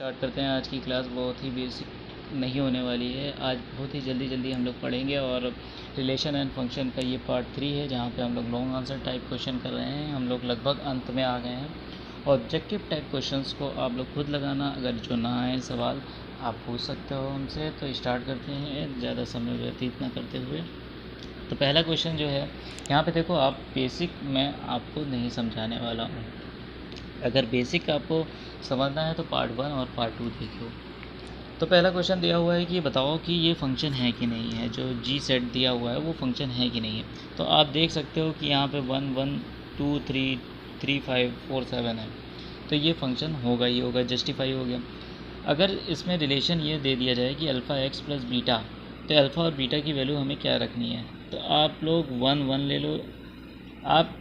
Start करते हैं। आज की क्लास बहुत ही बेसिक नहीं होने वाली है। आज बहुत ही जल्दी हम लोग पढ़ेंगे और रिलेशन एंड फंक्शन का ये पार्ट 3 है, जहाँ पे हम लोग लॉन्ग आंसर टाइप क्वेश्चन कर रहे हैं। हम लोग लगभग अंत में आ गए हैं। ऑब्जेक्टिव टाइप क्वेश्चंस को आप लोग खुद लगाना, अगर जो ना आए सवाल आप पूछ सकते हो हमसे। तो स्टार्ट करते हैं ज़्यादा समय व्यतीत ना करते हुए। तो पहला क्वेश्चन जो है, यहाँ पे देखो, आप बेसिक मैं आपको नहीं समझाने वाला हूँ। अगर बेसिक आपको समझना है तो पार्ट 1 और पार्ट 2 देखो। तो पहला क्वेश्चन दिया हुआ है कि बताओ कि ये फंक्शन है कि नहीं है। जो जी सेट दिया हुआ है वो फंक्शन है कि नहीं है। तो आप देख सकते हो कि यहाँ पे 1 1 2 3 3 5 4 7 है। तो ये फंक्शन होगा ही होगा, जस्टिफाई हो गया। अगर इसमें रिलेशन ये दे दिया जाए कि अल्फ़ा एक्स प्लस बीटा, तो अल्फ़ा और बीटा की वैल्यू हमें क्या रखनी है। तो आप लोग 1 1 ले लो। आप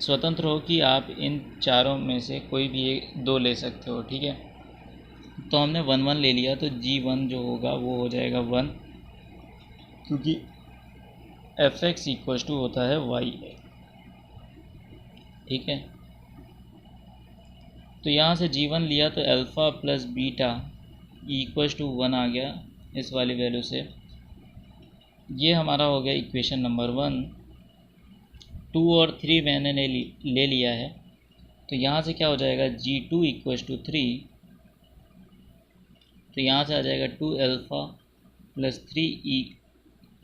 स्वतंत्र हो कि आप इन चारों में से कोई भी एक दो ले सकते हो, ठीक है। तो हमने 1 1 ले लिया, तो G1 जो होगा वो हो जाएगा 1, क्योंकि एफ एक्स इक्वल टू होता है वाई, ठीक है। तो यहाँ से G1 लिया तो alpha plus beta equal to 1 आ गया इस वाली वैल्यू से। ये हमारा हो गया इक्वेशन नंबर 1। 2 और 3 मैंने ले लिया है, तो यहाँ से क्या हो जाएगा, G2 इक्वल टू 3। तो यहाँ से आ जाएगा 2 alpha plus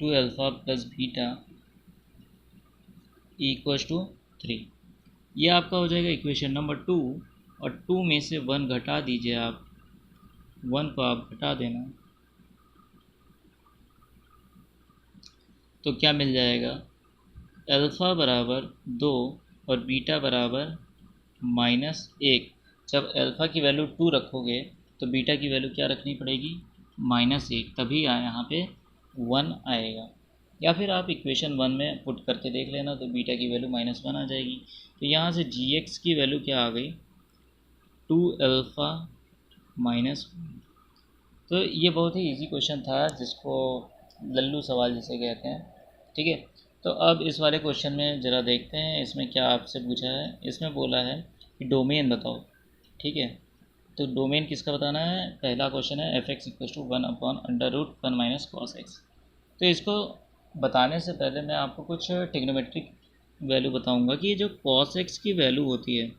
2 alpha plus beta equal to 3। ये आपका हो जाएगा इक्वेशन नंबर 2। और 2 में से 1 घटा दीजिए आप, 1 को आप घटा देना, तो क्या मिल जाएगा, अल्फ़ा बराबर 2 और बीटा बराबर -1। जब अल्फ़ा की वैल्यू 2 रखोगे तो बीटा की वैल्यू क्या रखनी पड़ेगी, -1, तभी यहाँ पे 1 आएगा। या फिर आप इक्वेशन 1 में पुट करके देख लेना, तो बीटा की वैल्यू -1 आ जाएगी। तो यहाँ से Gx की वैल्यू क्या आ गई, 2 अल्फ़ा -1। तो ये बहुत ही इजी क्वेश्चन था, जिसको लल्लू सवाल जिसे कहते हैं, ठीक है। तो अब इस वाले क्वेश्चन में ज़रा देखते हैं इसमें क्या आपसे पूछा है। इसमें बोला है कि डोमेन बताओ, ठीक है। तो डोमेन किसका बताना है, पहला क्वेश्चन है f x equal to 1/√1 minus cos x. तो इसको बताने से पहले मैं आपको कुछ ट्रिग्नोमेट्रिक वैल्यू बताऊंगा कि जो कॉस एक्स की वैल्यू होती है,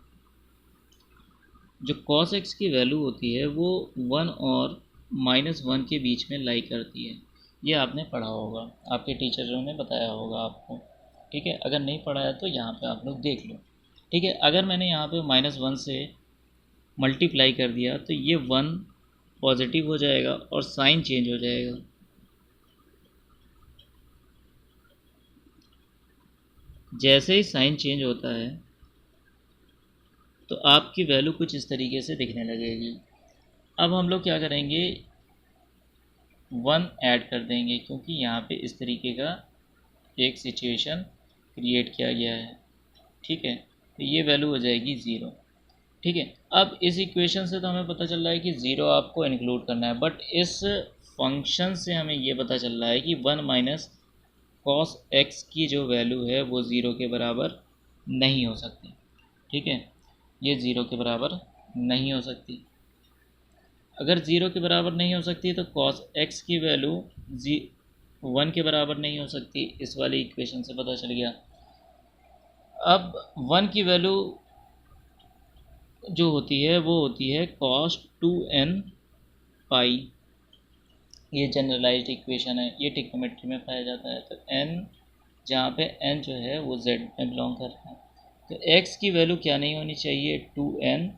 जो कॉस एक्स की वैल्यू होती है वो 1 और -1 के बीच में लाई करती है। ये आपने पढ़ा होगा, आपके टीचरों ने बताया होगा आपको, ठीक है। अगर नहीं पढ़ा है तो यहाँ पे आप लोग देख लो, ठीक है। अगर मैंने यहाँ पे -1 से मल्टीप्लाई कर दिया तो ये 1 पॉजिटिव हो जाएगा और साइन चेंज हो जाएगा। जैसे ही साइन चेंज होता है तो आपकी वैल्यू कुछ इस तरीके से दिखने लगेगी। अब हम लोग क्या करेंगे, 1 ऐड कर देंगे, क्योंकि यहाँ पे इस तरीके का एक सिचुएशन क्रिएट किया गया है, ठीक है। तो ये वैल्यू हो जाएगी 0, ठीक है। अब इस इक्वेशन से तो हमें पता चल रहा है कि 0 आपको इंक्लूड करना है, बट इस फंक्शन से हमें ये पता चल रहा है कि 1 माइनस कॉस एक्स की जो वैल्यू है वो 0 के बराबर नहीं हो सकती, ठीक है। ये 0 के बराबर नहीं हो सकती। अगर 0 के बराबर नहीं हो सकती तो कॉस एक्स की वैल्यू 1 के बराबर नहीं हो सकती। इस वाली इक्वेशन से पता चल गया। अब 1 की वैल्यू जो होती है वो होती है cos 2n पाई। ये जनरलाइज्ड इक्वेशन है, ये ट्रिग्नोमेट्री में पाया जाता है। तो n, जहाँ पे n जो है वो z में बिलोंग करता है, तो x की वैल्यू क्या नहीं होनी चाहिए, 2n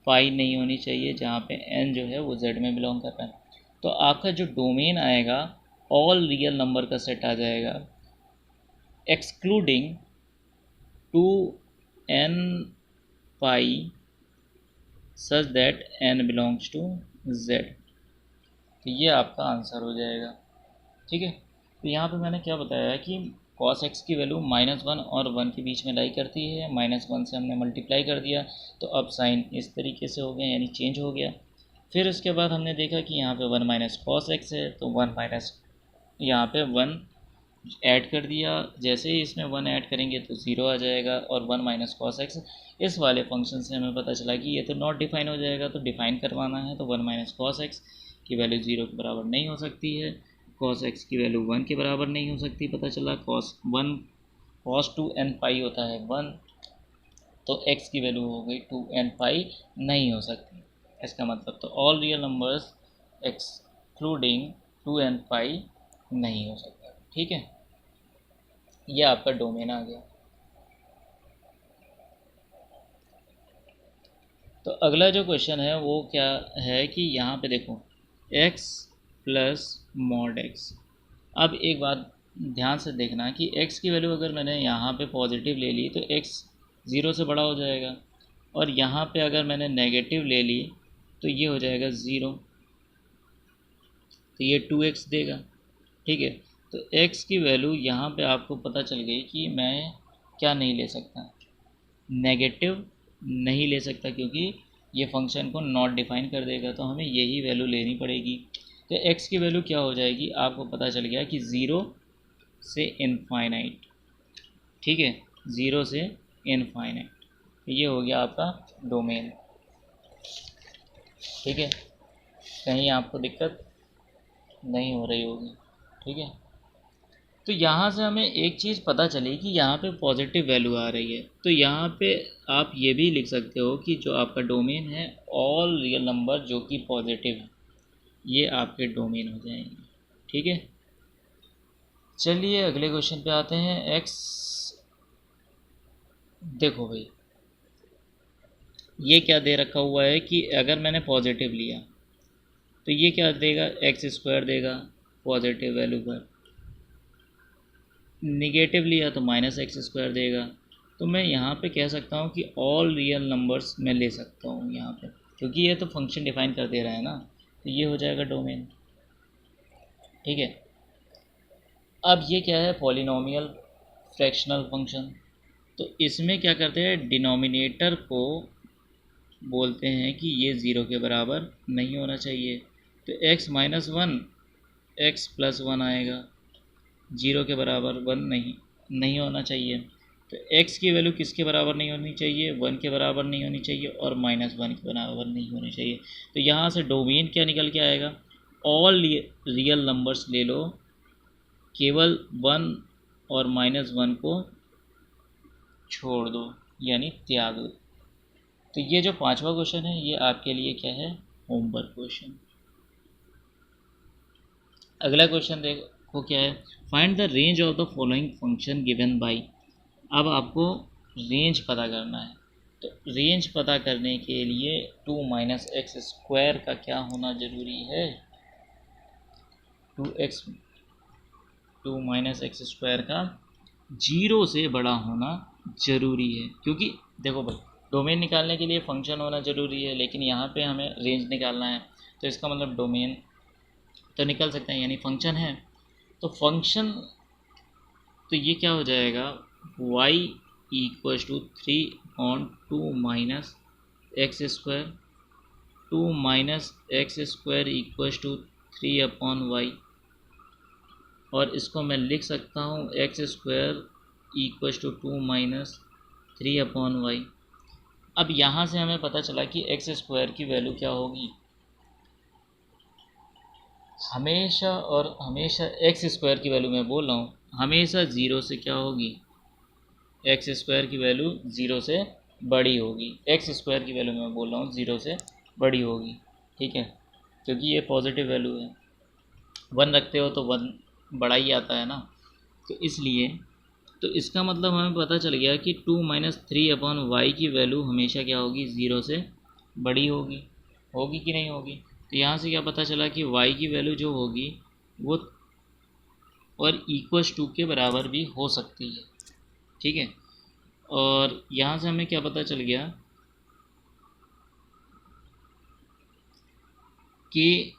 पाई नहीं होनी चाहिए, जहाँ पे n जो है वो z में बिलोंग कर रहा है। तो आपका जो डोमेन आएगा ऑल रियल नंबर का सेट आ जाएगा, excluding 2n pi such that n belongs to z। तो ये आपका आंसर हो जाएगा, ठीक है। तो यहाँ पे मैंने क्या बताया कि cos x की वैल्यू -1 और 1 के बीच में लाई करती है। -1 से हमने मल्टीप्लाई कर दिया, तो अब साइन इस तरीके से हो गया, यानी चेंज हो गया। फिर उसके बाद हमने देखा कि यहाँ पे 1 माइनस कॉस एक्स है, तो 1 माइनस यहाँ पे 1 ऐड कर दिया, जैसे ही इसमें 1 ऐड करेंगे तो 0 आ जाएगा, और 1 माइनस कॉस एक्स, इस वाले फंक्शन से हमें पता चला कि ये तो नॉट डिफाइन हो जाएगा, तो डिफाइन करवाना है तो 1 माइनस कॉस एक्स की वैल्यू 0 के बराबर नहीं हो सकती है, कॉस एक्स की वैल्यू 1 के बराबर नहीं हो सकती, पता चला कॉस 2 n पाई होता है 1, तो x की वैल्यू हो गई 2 n पाई नहीं हो सकती। इसका मतलब तो all real numbers excluding 2 n पाई नहीं हो सकता। ठीक है, ये आपका डोमेन आ गया। तो अगला जो क्वेश्चन है वो क्या है कि यहाँ पे देखो x प्लस मॉड x। अब एक बात ध्यान से देखना कि x की वैल्यू अगर मैंने यहाँ पे पॉजिटिव ले ली तो x 0 से बड़ा हो जाएगा, और यहाँ पे अगर मैंने नेगेटिव ले ली तो ये हो जाएगा 0, तो ये 2x देगा। ठीक है, तो x की वैल्यू यहाँ पे आपको पता चल गई कि मैं क्या नहीं ले सकता, नेगेटिव नहीं ले सकता, क्योंकि ये फंक्शन को नॉट डिफाइन कर देगा, तो हमें यही वैल्यू लेनी पड़ेगी। तो x की वैल्यू क्या हो जाएगी, आपको पता चल गया कि 0 से इनफाइनाइट। ठीक है, 0 से इनफाइनाइट, तो ये हो गया आपका डोमेन। ठीक है, कहीं आपको दिक्कत नहीं हो रही होगी। ठीक है, तो यहाँ से हमें एक चीज़ पता चली कि यहाँ पे पॉजिटिव वैल्यू आ रही है, तो यहाँ पे आप ये भी लिख सकते हो कि जो आपका डोमेन है ऑल रियल नंबर जो कि पॉजिटिव है, ये आपके डोमेन हो जाएंगे। ठीक है, चलिए अगले क्वेश्चन पे आते हैं। एक्स, देखो भाई ये क्या दे रखा हुआ है कि अगर मैंने पॉजिटिव लिया तो ये क्या देगा, एक्स स्क्वायर देगा पॉजिटिव वैल्यू पर, निगेटिव लिया तो माइनस एक्स स्क्वायर देगा। तो मैं यहाँ पे कह सकता हूँ कि ऑल रियल नंबर्स मैं ले सकता हूँ यहाँ पे, क्योंकि ये तो फंक्शन डिफाइन कर दे रहा है ना, तो ये हो जाएगा डोमेन। ठीक है, अब ये क्या है, पॉलिनोमियल फ्रैक्शनल फंक्शन, तो इसमें क्या करते हैं, डिनोमिनेटर को बोलते हैं कि ये 0 के बराबर नहीं होना चाहिए, तो x माइनस 1 एक्स प्लस 1 आएगा, 0 के बराबर 1 नहीं होना चाहिए। तो x की वैल्यू किसके बराबर नहीं होनी चाहिए, 1 के बराबर नहीं होनी चाहिए, और माइनस 1 के बराबर नहीं होनी चाहिए। तो यहाँ से डोमेन क्या निकल के आएगा, ऑल रियल नंबर्स ले लो, केवल 1 और माइनस 1 को छोड़ दो, यानी त्याग दो। तो ये जो 5वां क्वेश्चन है ये आपके लिए क्या है, होमवर्क क्वेश्चन। अगला क्वेश्चन देखो क्या है, find the range of the following function given by. अब आपको रेंज पता करना है, तो रेंज पता करने के लिए 2 माइनस एक्स स्क्वायर का क्या होना जरूरी है, 2 माइनस एक्स स्क्वायर का 0 से बड़ा होना ज़रूरी है। क्योंकि देखो भाई डोमेन निकालने के लिए फंक्शन होना ज़रूरी है, लेकिन यहाँ पे हमें रेंज निकालना है, तो इसका मतलब डोमेन तो निकल सकते हैं, यानी फंक्शन है। तो फंक्शन, तो ये क्या हो जाएगा, y equals to 3/2 minus x square, 2 minus x square equals to 3/y, और इसको मैं लिख सकता हूँ x square equals to 2 minus 3/y। अब यहाँ से हमें पता चला कि एक्स स्क्वायर की वैल्यू क्या होगी, हमेशा और हमेशा एक्स स्क्वायर की वैल्यू मैं बोल रहा हूँ हमेशा 0 से क्या होगी, एक्स स्क्वायर की वैल्यू 0 से बड़ी होगी, एक्स स्क्वायर की वैल्यू मैं बोल रहा हूँ 0 से बड़ी होगी। ठीक है, क्योंकि ये पॉजिटिव वैल्यू है, 1 रखते हो तो 1 बड़ा ही आता है ना, तो इसलिए तो इसका मतलब हमें पता चल गया कि 2 माइनस 3/y की वैल्यू हमेशा क्या होगी, 0 से बड़ी होगी कि नहीं होगी। तो यहाँ से क्या पता चला कि y की वैल्यू जो होगी वो और इक्वल्स टू के बराबर भी हो सकती है। ठीक है, और यहाँ से हमें क्या पता चल गया कि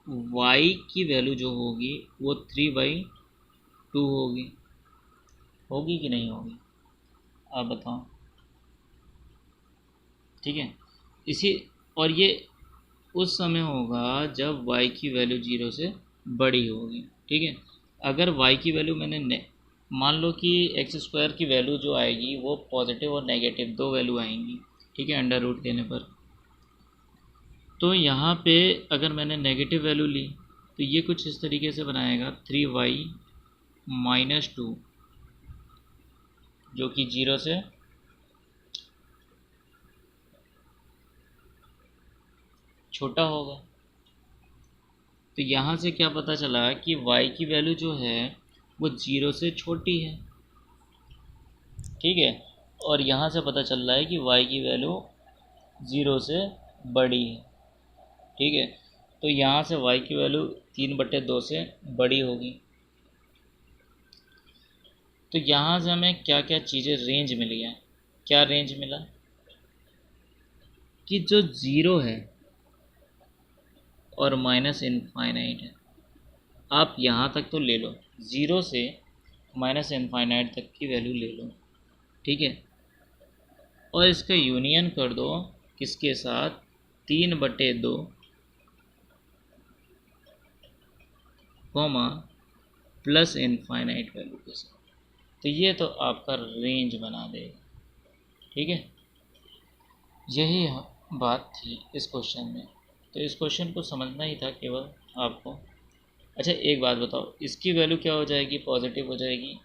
y की वैल्यू जो होगी वो 3/2 होगी कि नहीं होगी, आप बताओ। ठीक है, इसी, और ये उस समय होगा जब y की वैल्यू 0 से बड़ी होगी। ठीक है, अगर y की वैल्यू मैंने मान लो कि एक्स स्क्वायर की वैल्यू जो आएगी वो पॉजिटिव और नेगेटिव दो वैल्यू आएंगी, ठीक है, अंडर रूट देने पर। तो यहाँ पे अगर मैंने नेगेटिव वैल्यू ली तो ये कुछ इस तरीके से बनाएगा 3y-2, जो कि 0 से छोटा होगा। तो यहाँ से क्या पता चला कि y की वैल्यू जो है वो 0 से छोटी है, ठीक है, और यहाँ से पता चल रहा है कि y की वैल्यू 0 से बड़ी है, ठीक है। तो यहाँ से y की वैल्यू 3/2 से बड़ी होगी। तो यहाँ से हमें क्या क्या चीज़ें रेंज मिल गया, क्या रेंज मिला कि जो 0 है और माइनस इनफाइनाइट है, आप यहाँ तक तो ले लो, 0 से माइनस इनफाइनाइट तक की वैल्यू ले लो, ठीक है, और इसका यूनियन कर दो किसके साथ, 3/2 कॉमा प्लस इनफाइनाइट वैल्यू के साथ। तो ये तो आपका रेंज बना देगा, ठीक है। यही बात थी इस क्वेश्चन में। तो इस क्वेश्चन को समझना ही था केवल आपको। अच्छा एक बात बताओ, इसकी वैल्यू क्या हो जाएगी, पॉजिटिव हो जाएगी,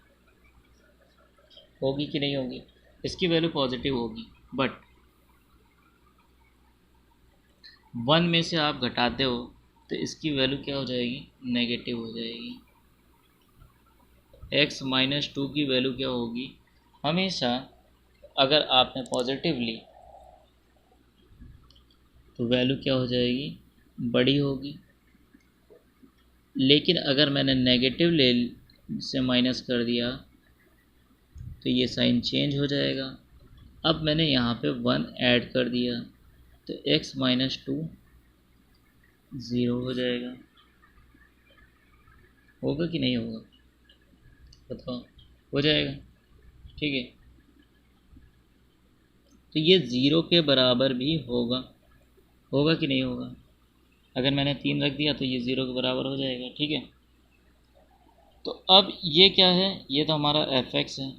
होगी कि नहीं होगी? इसकी वैल्यू पॉजिटिव होगी, बट 1 में से आप घटाते हो तो इसकी वैल्यू क्या हो जाएगी, नेगेटिव हो जाएगी। x-2 की वैल्यू क्या होगी, हमेशा अगर आपने पॉजिटिव ली तो वैल्यू क्या हो जाएगी, बड़ी होगी। लेकिन अगर मैंने नेगेटिव ले से माइनस कर दिया तो ये साइन चेंज हो जाएगा। अब मैंने यहाँ पे 1 ऐड कर दिया तो x-2 0 हो जाएगा। होगा कि नहीं होगा बताओ, हो जाएगा, ठीक है। तो ये 0 के बराबर भी होगा, होगा कि नहीं होगा? अगर मैंने 3 रख दिया तो ये 0 के बराबर हो जाएगा, ठीक है। तो अब ये क्या है, ये तो हमारा f(x) है।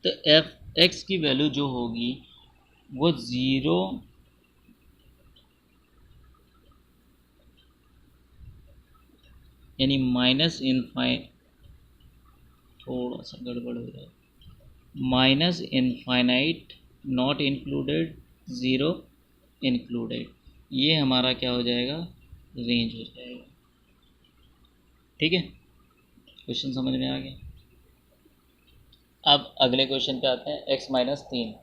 तो f(x) की वैल्यू जो होगी वो 0 यानी माइनस इनफाइनाइट, थोड़ा सा गड़बड़ हो रहा है, minus infinite not included, 0 included, ये हमारा क्या हो जाएगा, रेंज हो जाएगा, ठीक है। क्वेश्चन समझ में आ गया। अब अगले क्वेश्चन पे आते हैं, x-3।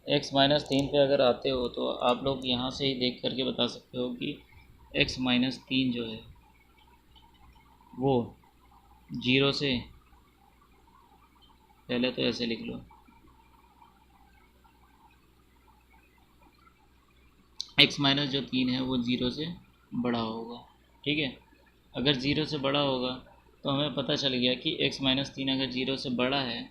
x-3 पे अगर आते हो तो आप लोग यहाँ से ही देख करके बता सकते हो कि x-3 जो है वो 0 से, पहले तो ऐसे लिख लो, x-3 है वो 0 से बड़ा होगा, ठीक है। अगर 0 से बड़ा होगा तो हमें पता चल गया कि x-3 अगर 0 से बड़ा है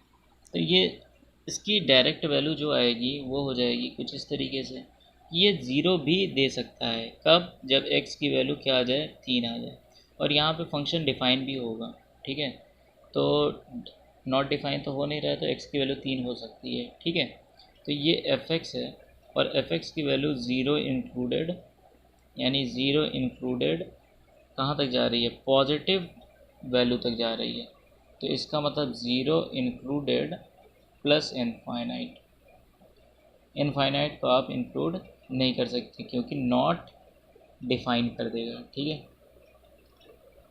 तो ये इसकी डायरेक्ट वैल्यू जो आएगी वो हो जाएगी कुछ इस तरीके से। ये 0 भी दे सकता है, कब, जब x की वैल्यू क्या आ जाए, 3 आ जाए, और यहाँ पे फंक्शन डिफाइन भी होगा, ठीक है। तो नॉट डिफाइन तो हो नहीं रहा है, तो x की वैल्यू 3 हो सकती है, ठीक है। तो ये f(x) है और f(x) की वैल्यू 0 इंक्लूडेड, यानी 0 इंक्लूडेड कहाँ तक जा रही है, पॉजिटिव वैल्यू तक जा रही है। तो इसका मतलब 0 इंक्लूडेड प्लस इनफाइनाइट, इनफाइनाइट को आप इंक्लूड नहीं कर सकते क्योंकि नॉट डिफाइन कर देगा, ठीक है।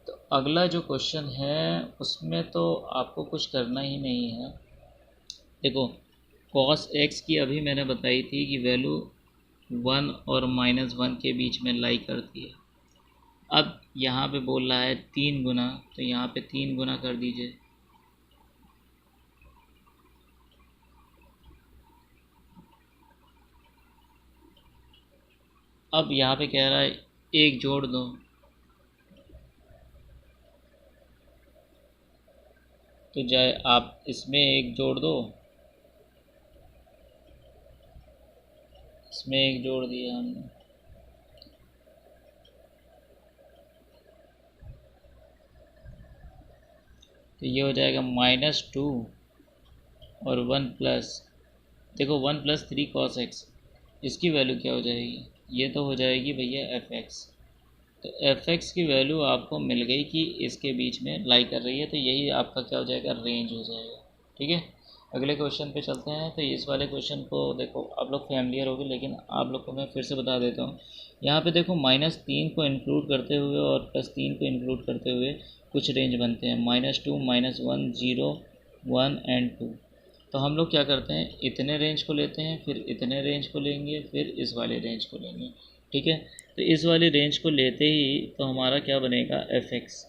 तो अगला जो क्वेश्चन है उसमें तो आपको कुछ करना ही नहीं है। देखो cos x की अभी मैंने बताई थी कि वैल्यू 1 और -1 के बीच में लाई करती है। अब यहाँ पे बोल रहा है 3 गुना, तो यहाँ पे 3 गुना कर दीजिए। अब यहाँ पे कह रहा है 1 जोड़ दो, तो जाए आप इसमें 1 जोड़ दो, इसमें 1 जोड़ दिया हमने, तो ये हो जाएगा -2 और 1 प्लस, देखो 1 + 3 cos x, इसकी वैल्यू क्या हो जाएगी, ये तो हो जाएगी भैया fx। तो fx की वैल्यू आपको मिल गई कि इसके बीच में लाई कर रही है, तो यही आपका क्या हो जाएगा, रेंज हो जाएगा। ठीक है, अगले क्वेश्चन पे चलते हैं। तो इस वाले क्वेश्चन को देखो आप लोग फैमिलियर हो गए, लेकिन आप लोग को मैं फिर से बता देता हूँ। यहाँ पे देखो -3 को इंक्लूड करते हुए और +3 को इंक्लूड करते हुए कुछ रेंज बनते हैं, -2, -1, 0, 1 एंड 2। तो हम लोग क्या करते हैं, इतने रेंज को लेते हैं, फिर इतने रेंज को लेंगे, फिर इस वाले रेंज को लेंगे। ठीक है, तो इस वाली रेंज को लेते ही तो हमारा क्या बनेगा, fx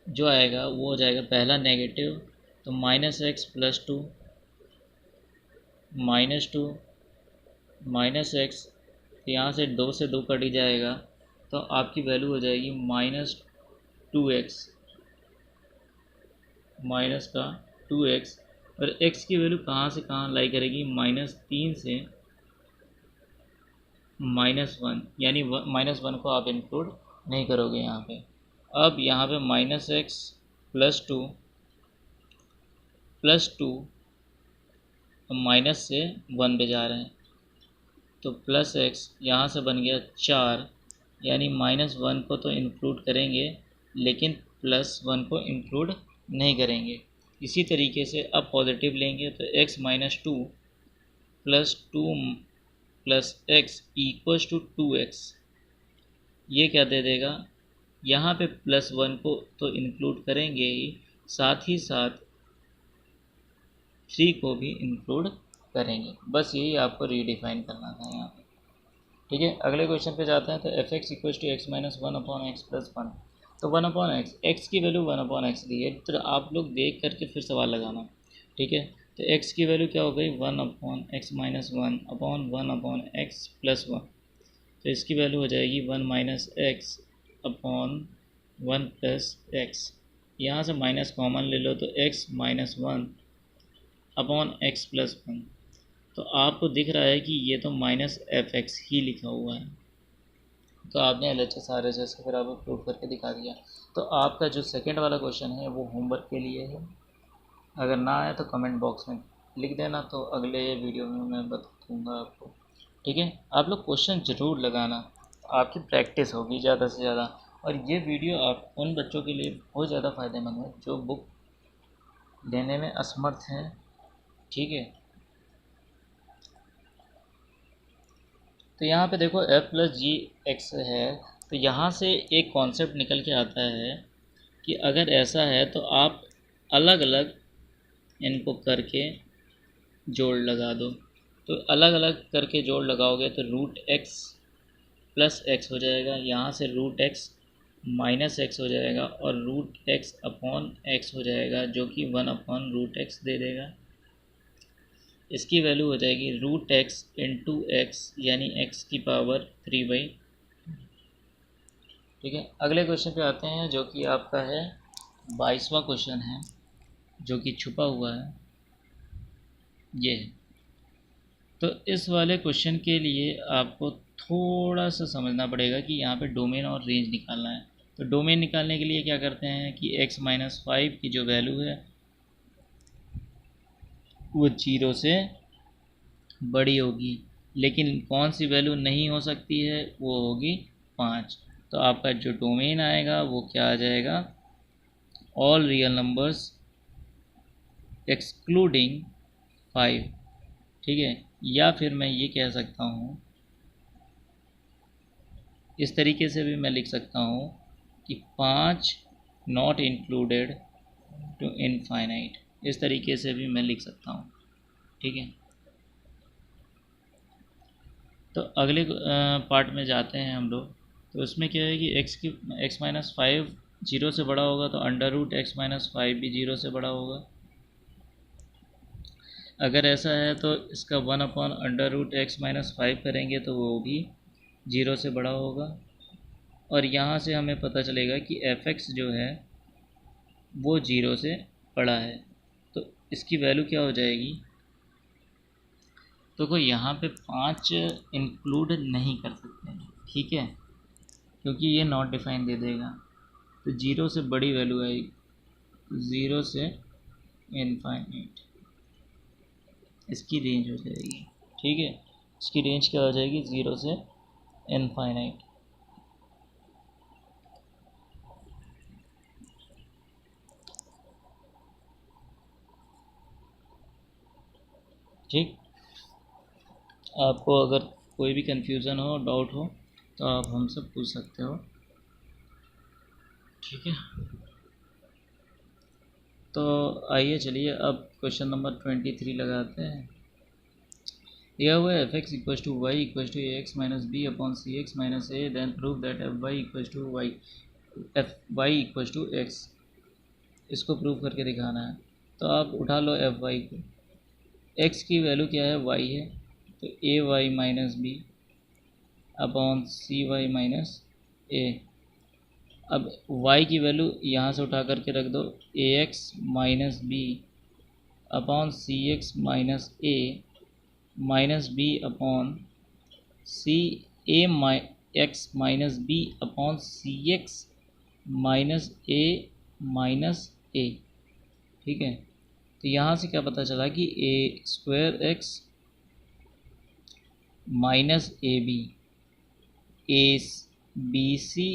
जो आएगा वो हो जाएगा पहला नेगेटिव, तो -x + 2 -2 -x, तो यहाँ से 2 से 2 कट ही जाएगा, तो आपकी वैल्यू हो जाएगी -2x, -2x। और x की वैल्यू कहाँ से कहाँ लाई करेगी, -3 से -1, यानी -1 को आप इंक्लूड नहीं करोगे यहाँ पे। अब यहाँ पे -x + 2 माइनस से 1 पे जा रहे हैं, तो +x यहाँ से बन गया 4, यानी -1 को तो इंक्लूड करेंगे लेकिन +1 को इंक्लूड नहीं करेंगे। इसी तरीके से अब पॉजिटिव लेंगे, तो x - 2 + 2 + x = 2x, ये क्या दे देगा, यहाँ पे +1 को तो इंक्लूड करेंगे ही, साथ ही साथ 3 को भी इंक्लूड करेंगे। बस यही आपको रीडिफाइन करना था यहाँ पे। ठीक है, अगले क्वेश्चन पे जाते हैं। तो fx = x - 1/x + 1, तो 1/x, x की वैल्यू 1/x दी है, तो आप लोग देख करके फिर सवाल लगाना। ठीक है, तो x की वैल्यू क्या हो गई, 1/x - 1/1x + 1, तो इसकी वैल्यू हो जाएगी 1 - x/1 + x। यहाँ से माइनस कॉमन ले लो, तो x - 1/x + 1, तो आपको दिख रहा है कि ये तो -fx ही लिखा हुआ है, तो आपने LHS RHS के बराबर प्रूव करके दिखा दिया। तो आपका जो सेकंड वाला क्वेश्चन है वो होमवर्क के लिए है, अगर ना आए तो कमेंट बॉक्स में लिख देना, तो अगले वीडियो में मैं बता दूँगा आपको। ठीक है, आप लोग क्वेश्चन ज़रूर लगाना, आपकी प्रैक्टिस होगी ज़्यादा से ज़्यादा। और ये वीडियो आप उन बच्चों के लिए बहुत ज़्यादा फ़ायदेमंद है जो बुक लेने में असमर्थ हैं। ठीक है, तो यहाँ पे देखो f + gx है, तो यहाँ से एक कॉन्सेप्ट निकल के आता है कि अगर ऐसा है तो आप अलग अलग इनको करके जोड़ लगा दो। तो अलग अलग करके जोड़ लगाओगे तो √x + x हो जाएगा, यहाँ से √x - x हो जाएगा, और √x/x हो जाएगा, जो कि 1/√x दे देगा। इसकी वैल्यू हो जाएगी √x × x, यानी x की पावर 3/2। ठीक है, अगले क्वेश्चन पे आते हैं, जो कि आपका है 22वां क्वेश्चन है, जो कि छुपा हुआ है, ये है। तो इस वाले क्वेश्चन के लिए आपको थोड़ा सा समझना पड़ेगा कि यहाँ पे डोमेन और रेंज निकालना है। तो डोमेन निकालने के लिए क्या करते हैं कि x - 5 की जो वैल्यू है वो 0 से बड़ी होगी, लेकिन कौन सी वैल्यू नहीं हो सकती है, वो होगी 5। तो आपका जो डोमेन आएगा वो क्या आ जाएगा, ऑल रियल नंबर्स एक्सक्लूडिंग 5। ठीक है, या फिर मैं ये कह सकता हूँ, इस तरीके से भी मैं लिख सकता हूँ कि 5 नॉट इंक्लूडेड टू इनफाइनाइट, इस तरीके से भी मैं लिख सकता हूँ। ठीक है, तो अगले पार्ट में जाते हैं हम लोग। तो उसमें क्या है कि x - 5 0 से बड़ा होगा, तो √x - 5 भी 0 से बड़ा होगा। अगर ऐसा है तो इसका 1/√x - 5 करेंगे तो वो भी 0 से बड़ा होगा। और यहाँ से हमें पता चलेगा कि fx जो है वो 0 से बड़ा है, तो इसकी वैल्यू क्या हो जाएगी, तो कोई यहाँ पे 5 इंक्लूड नहीं कर सकते हैं। ठीक है, क्योंकि ये नॉट डिफाइन दे देगा। तो 0 से बड़ी वैल्यू आएगी, 0 से इनफाइनाइट, इसकी रेंज हो जाएगी। ठीक है, इसकी रेंज क्या हो जाएगी, 0 से इनफाइनाइट। ठीक, आपको अगर कोई भी कन्फ्यूज़न हो, डाउट हो, तो आप हमसे पूछ सकते हो। ठीक है, तो आइए चलिए अब क्वेश्चन नंबर 23 लगाते हैं। दिया हुआ है f x equal to y equal to a x minus B upon C x minus a, then prove that f y equal to y, f y equal to x, इसको prove करके दिखाना है। तो आप उठा लो एफ वाई को, x की वैल्यू क्या है, वाई है, तो a y minus B upon c y minus a. अब y की वैल्यू यहाँ से उठा करके रख दो, A x minus B upon C x minus A minus B upon C A x minus B upon C x minus A minus A. ठीक है, तो यहाँ से क्या पता चला कि A square X minus A B, A B C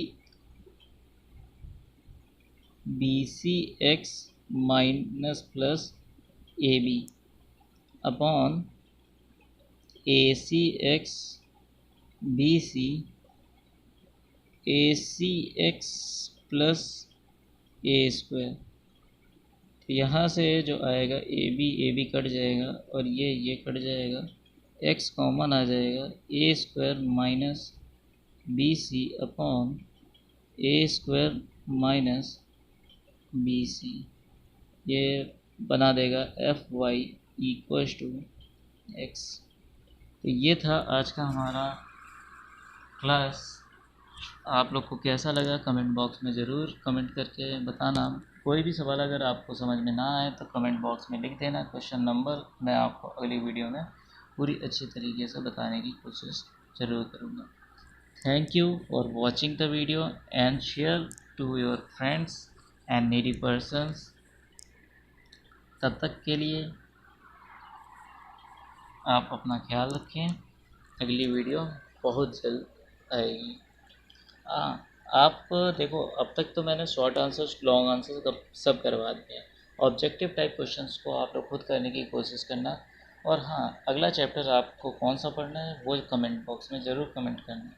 B C x minus plus A B upon A C X B C A C X plus A square. तो यहाँ से जो आएगा ए बी कट जाएगा और ये cut जाएगा, x common आ जाएगा, A square minus B C upon A square minus B C, ये बना देगा F Y equal to X. तो ये था आज का हमारा क्लास। आप लोग को कैसा लगा कमेंट बॉक्स में ज़रूर कमेंट करके बताना। कोई भी सवाल अगर आपको समझ में ना आए तो कमेंट बॉक्स में लिख देना क्वेश्चन नंबर, मैं आपको अगली वीडियो में पूरी अच्छी तरीके से बताने की कोशिश ज़रूर करूँगा। Thank you for watching the video and share to your friends and needy persons. तब तक के लिए आप अपना ख्याल रखें, अगली वीडियो बहुत जल्द आएगी। आप देखो, अब तक तो मैंने शॉर्ट आंसर्स, लॉन्ग आंसर्स सब करवा दिए हैं। ऑब्जेक्टिव टाइप क्वेश्चंस को आप लोग खुद करने की कोशिश करना। और हाँ, अगला चैप्टर आपको कौन सा पढ़ना है वो कमेंट बॉक्स में ज़रूर कमेंट करना।